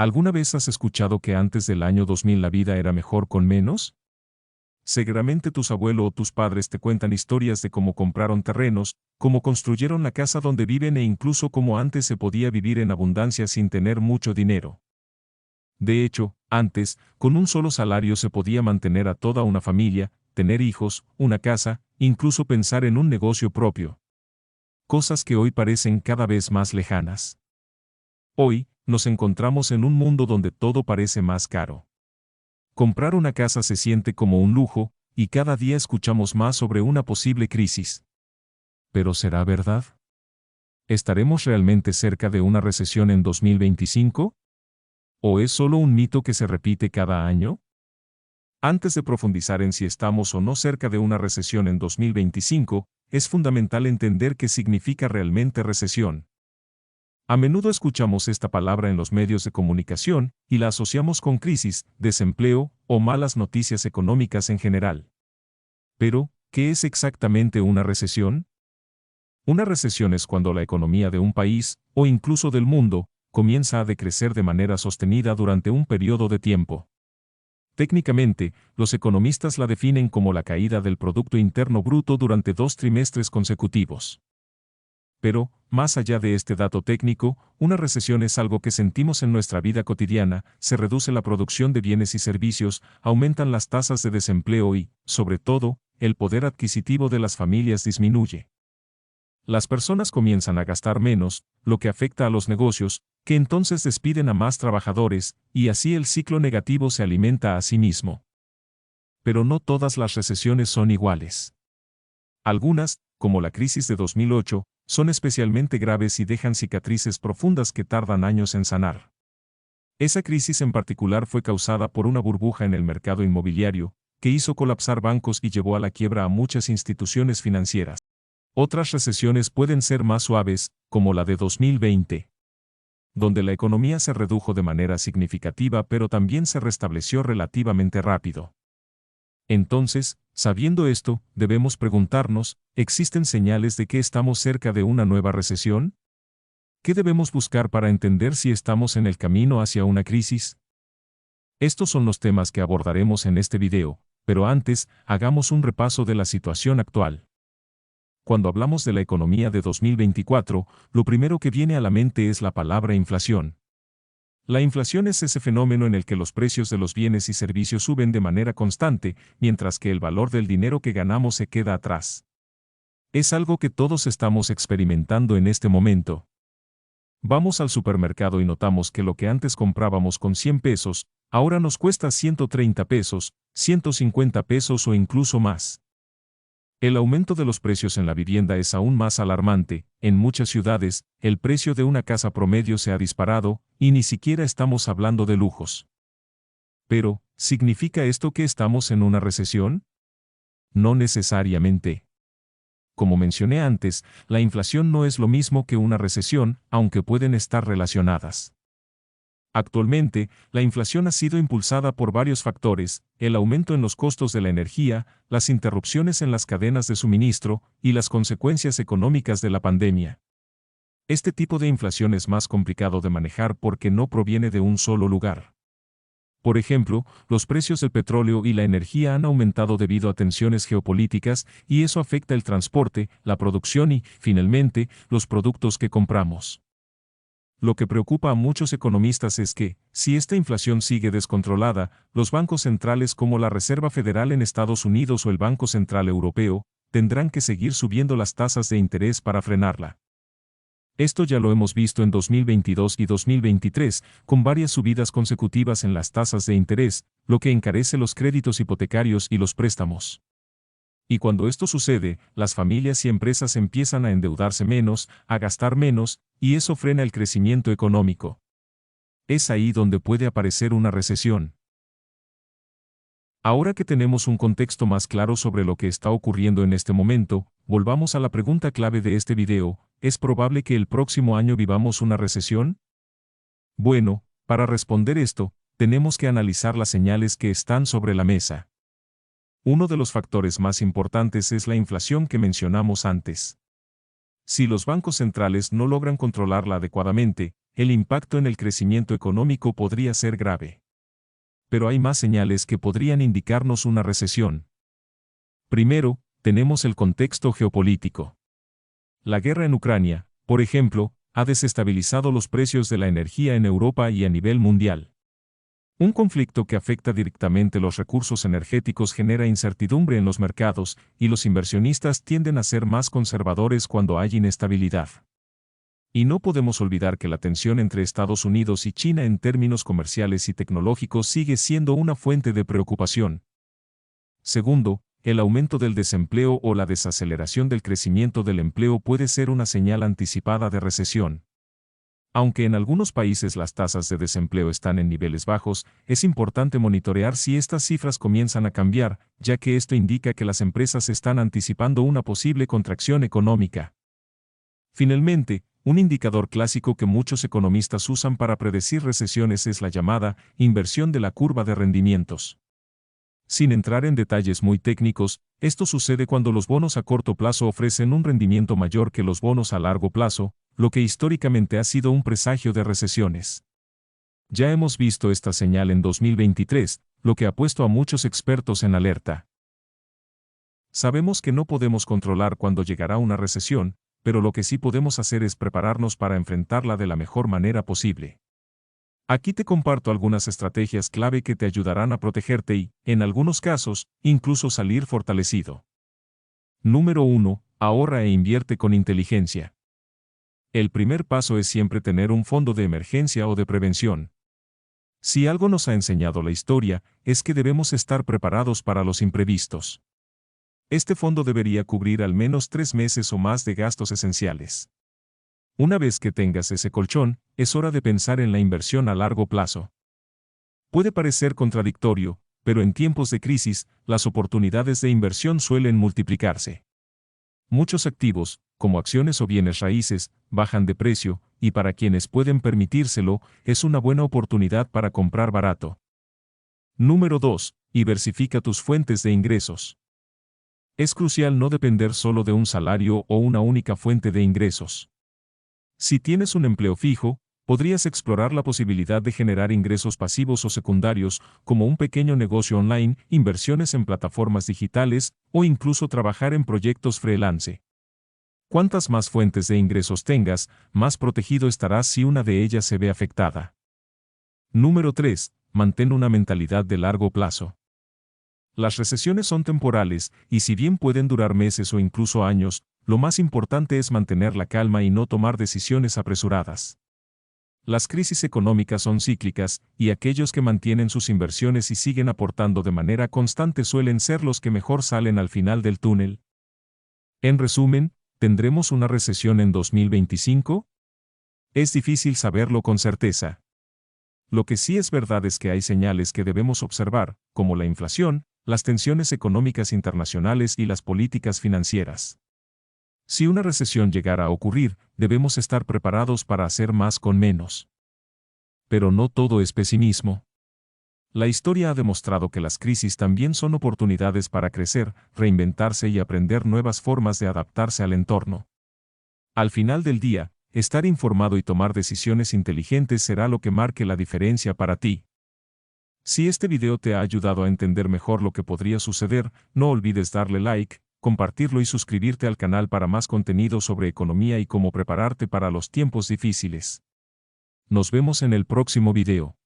¿Alguna vez has escuchado que antes del año 2000 la vida era mejor con menos? Seguramente tus abuelos o tus padres te cuentan historias de cómo compraron terrenos, cómo construyeron la casa donde viven e incluso cómo antes se podía vivir en abundancia sin tener mucho dinero. De hecho, antes, con un solo salario se podía mantener a toda una familia, tener hijos, una casa, incluso pensar en un negocio propio. Cosas que hoy parecen cada vez más lejanas. Hoy, nos encontramos en un mundo donde todo parece más caro. Comprar una casa se siente como un lujo, y cada día escuchamos más sobre una posible crisis. ¿Pero será verdad? ¿Estaremos realmente cerca de una recesión en 2025? ¿O es solo un mito que se repite cada año? Antes de profundizar en si estamos o no cerca de una recesión en 2025, es fundamental entender qué significa realmente recesión. A menudo escuchamos esta palabra en los medios de comunicación y la asociamos con crisis, desempleo o malas noticias económicas en general. Pero, ¿qué es exactamente una recesión? Una recesión es cuando la economía de un país, o incluso del mundo, comienza a decrecer de manera sostenida durante un periodo de tiempo. Técnicamente, los economistas la definen como la caída del Producto Interno Bruto durante 2 trimestres consecutivos. Pero, más allá de este dato técnico, una recesión es algo que sentimos en nuestra vida cotidiana, se reduce la producción de bienes y servicios, aumentan las tasas de desempleo y, sobre todo, el poder adquisitivo de las familias disminuye. Las personas comienzan a gastar menos, lo que afecta a los negocios, que entonces despiden a más trabajadores, y así el ciclo negativo se alimenta a sí mismo. Pero no todas las recesiones son iguales. Algunas, como la crisis de 2008, son especialmente graves y dejan cicatrices profundas que tardan años en sanar. Esa crisis en particular fue causada por una burbuja en el mercado inmobiliario, que hizo colapsar bancos y llevó a la quiebra a muchas instituciones financieras. Otras recesiones pueden ser más suaves, como la de 2020, donde la economía se redujo de manera significativa pero también se restableció relativamente rápido. Entonces, sabiendo esto, debemos preguntarnos, ¿existen señales de que estamos cerca de una nueva recesión? ¿Qué debemos buscar para entender si estamos en el camino hacia una crisis? Estos son los temas que abordaremos en este video, pero antes, hagamos un repaso de la situación actual. Cuando hablamos de la economía de 2024, lo primero que viene a la mente es la palabra inflación. La inflación es ese fenómeno en el que los precios de los bienes y servicios suben de manera constante, mientras que el valor del dinero que ganamos se queda atrás. Es algo que todos estamos experimentando en este momento. Vamos al supermercado y notamos que lo que antes comprábamos con 100 pesos, ahora nos cuesta 130 pesos, 150 pesos o incluso más. El aumento de los precios en la vivienda es aún más alarmante. En muchas ciudades, el precio de una casa promedio se ha disparado, y ni siquiera estamos hablando de lujos. Pero, ¿significa esto que estamos en una recesión? No necesariamente. Como mencioné antes, la inflación no es lo mismo que una recesión, aunque pueden estar relacionadas. Actualmente, la inflación ha sido impulsada por varios factores: el aumento en los costos de la energía, las interrupciones en las cadenas de suministro, y las consecuencias económicas de la pandemia. Este tipo de inflación es más complicado de manejar porque no proviene de un solo lugar. Por ejemplo, los precios del petróleo y la energía han aumentado debido a tensiones geopolíticas, y eso afecta el transporte, la producción y, finalmente, los productos que compramos. Lo que preocupa a muchos economistas es que, si esta inflación sigue descontrolada, los bancos centrales como la Reserva Federal en Estados Unidos o el Banco Central Europeo, tendrán que seguir subiendo las tasas de interés para frenarla. Esto ya lo hemos visto en 2022 y 2023, con varias subidas consecutivas en las tasas de interés, lo que encarece los créditos hipotecarios y los préstamos. Y cuando esto sucede, las familias y empresas empiezan a endeudarse menos, a gastar menos, y eso frena el crecimiento económico. Es ahí donde puede aparecer una recesión. Ahora que tenemos un contexto más claro sobre lo que está ocurriendo en este momento, volvamos a la pregunta clave de este video: ¿es probable que el próximo año vivamos una recesión? Bueno, para responder esto, tenemos que analizar las señales que están sobre la mesa. Uno de los factores más importantes es la inflación que mencionamos antes. Si los bancos centrales no logran controlarla adecuadamente, el impacto en el crecimiento económico podría ser grave. Pero hay más señales que podrían indicarnos una recesión. Primero, tenemos el contexto geopolítico. La guerra en Ucrania, por ejemplo, ha desestabilizado los precios de la energía en Europa y a nivel mundial. Un conflicto que afecta directamente los recursos energéticos genera incertidumbre en los mercados, y los inversionistas tienden a ser más conservadores cuando hay inestabilidad. Y no podemos olvidar que la tensión entre Estados Unidos y China en términos comerciales y tecnológicos sigue siendo una fuente de preocupación. Segundo, el aumento del desempleo o la desaceleración del crecimiento del empleo puede ser una señal anticipada de recesión. Aunque en algunos países las tasas de desempleo están en niveles bajos, es importante monitorear si estas cifras comienzan a cambiar, ya que esto indica que las empresas están anticipando una posible contracción económica. Finalmente, un indicador clásico que muchos economistas usan para predecir recesiones es la llamada inversión de la curva de rendimientos. Sin entrar en detalles muy técnicos, esto sucede cuando los bonos a corto plazo ofrecen un rendimiento mayor que los bonos a largo plazo, lo que históricamente ha sido un presagio de recesiones. Ya hemos visto esta señal en 2023, lo que ha puesto a muchos expertos en alerta. Sabemos que no podemos controlar cuándo llegará una recesión, pero lo que sí podemos hacer es prepararnos para enfrentarla de la mejor manera posible. Aquí te comparto algunas estrategias clave que te ayudarán a protegerte y, en algunos casos, incluso salir fortalecido. Número 1. Ahorra e invierte con inteligencia. El primer paso es siempre tener un fondo de emergencia o de prevención. Si algo nos ha enseñado la historia, es que debemos estar preparados para los imprevistos. Este fondo debería cubrir al menos 3 meses o más de gastos esenciales. Una vez que tengas ese colchón, es hora de pensar en la inversión a largo plazo. Puede parecer contradictorio, pero en tiempos de crisis, las oportunidades de inversión suelen multiplicarse. Muchos activos, como acciones o bienes raíces, bajan de precio, y para quienes pueden permitírselo, es una buena oportunidad para comprar barato. Número 2. Diversifica tus fuentes de ingresos. Es crucial no depender solo de un salario o una única fuente de ingresos. Si tienes un empleo fijo, podrías explorar la posibilidad de generar ingresos pasivos o secundarios, como un pequeño negocio online, inversiones en plataformas digitales, o incluso trabajar en proyectos freelance. Cuantas más fuentes de ingresos tengas, más protegido estarás si una de ellas se ve afectada. Número 3. Mantén una mentalidad de largo plazo. Las recesiones son temporales, y si bien pueden durar meses o incluso años, lo más importante es mantener la calma y no tomar decisiones apresuradas. Las crisis económicas son cíclicas, y aquellos que mantienen sus inversiones y siguen aportando de manera constante suelen ser los que mejor salen al final del túnel. En resumen, ¿tendremos una recesión en 2025? Es difícil saberlo con certeza. Lo que sí es verdad es que hay señales que debemos observar, como la inflación, las tensiones económicas internacionales y las políticas financieras. Si una recesión llegara a ocurrir, debemos estar preparados para hacer más con menos. Pero no todo es pesimismo. La historia ha demostrado que las crisis también son oportunidades para crecer, reinventarse y aprender nuevas formas de adaptarse al entorno. Al final del día, estar informado y tomar decisiones inteligentes será lo que marque la diferencia para ti. Si este video te ha ayudado a entender mejor lo que podría suceder, no olvides darle like, compartirlo y suscribirte al canal para más contenido sobre economía y cómo prepararte para los tiempos difíciles. Nos vemos en el próximo video.